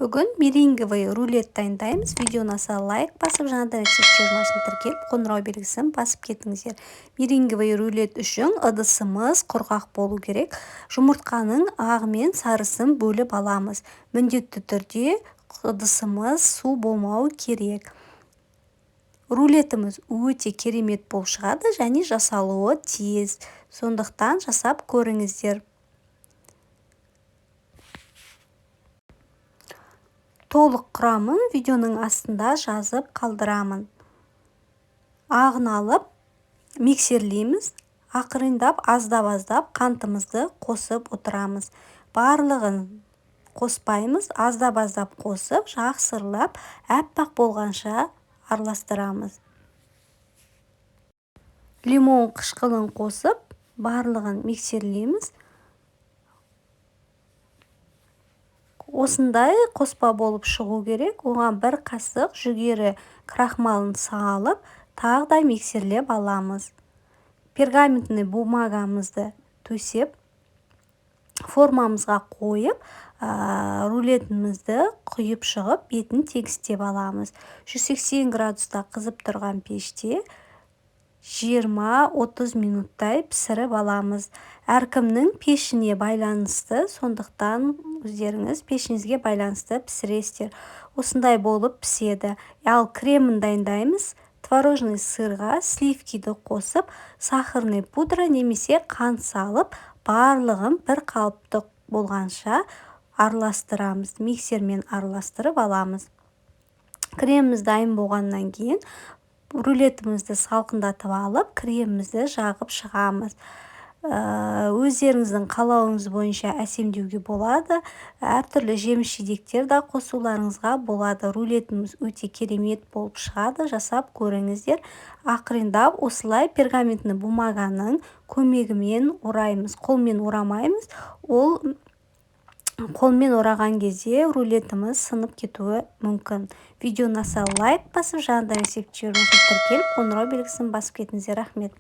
Бүгін меренговый рулет дайындаймыз. Видеоны аса лайк басып, жаңадан рецепт жиырмасын тіркеліп, қоңырау белгісін басып кетіңіздер. Меренговый рулет үшін ыдысымыз құрғақ болу керек. Жұмыртқаның ағы мен сарысын бөліп аламыз. Міндетті түрде ыдысымыз су болмауы керек. Рулетіміз өте керемет болып шығады және жасалуы тез. Сондықтан жасап көріңіздер. Толық құрамын видеоның астында жазып қалдырамын. Ағын алып, миксерлейміз. Ақырындап, аздап қантымызды қосып отырамыз. Барлығын қоспаймыз, аздап қосып, жақсырлап, әппақ болғанша араластырамыз. Лимон қышқылын қосып, барлығын миксерлейміз. Осындай қоспа болып шығу керек. Оған бір қасық жүгері крахмалын салып, тағы миксерлеп аламыз. Пергаментный бумагамызды төсеп, формамызға қойып, рулетімізді құйып шығып, бетін тегістеп аламыз. 180 градуста қызып тұрған пеште 20-30 минуттай пісіріп аламыз. Әркімнің пешіне байланысты, сондықтан өздеріңіз пешіңізге байланысты пісіресіздер. Осындай болып піседі. Ал кремін дайындаймыз. Творожный сырға сливкиді қосып, сахарный пудра немесе қант салып, барлығын бір қалыпты болғанша араластырамыз. Миксермен араластырып аламыз. Креміміз дайын болғаннан кейін рулетімізді салқындатып алып, кремімізді жағып шығамыз. Өздеріңіздің қалауыңыз бойынша әсемдеуге болады. Әртүрлі жеміс-жидектер де қосуларыңызға болады. Рулетіміз өте керемет болып шығады. Жасап көріңіздер. Ақырындап осылай пергаментный бумаганың көмегімен ораймыз. Қолмен орамаймыз. Ол қолмен ораған кезде рулетіміз сынып кетуі мүмкін. Видеоны аса лайк басып, жаңадан рецепт жиырмасын тіркеліп, қоңырау белгісін басып кетіңіздер. Рахмет.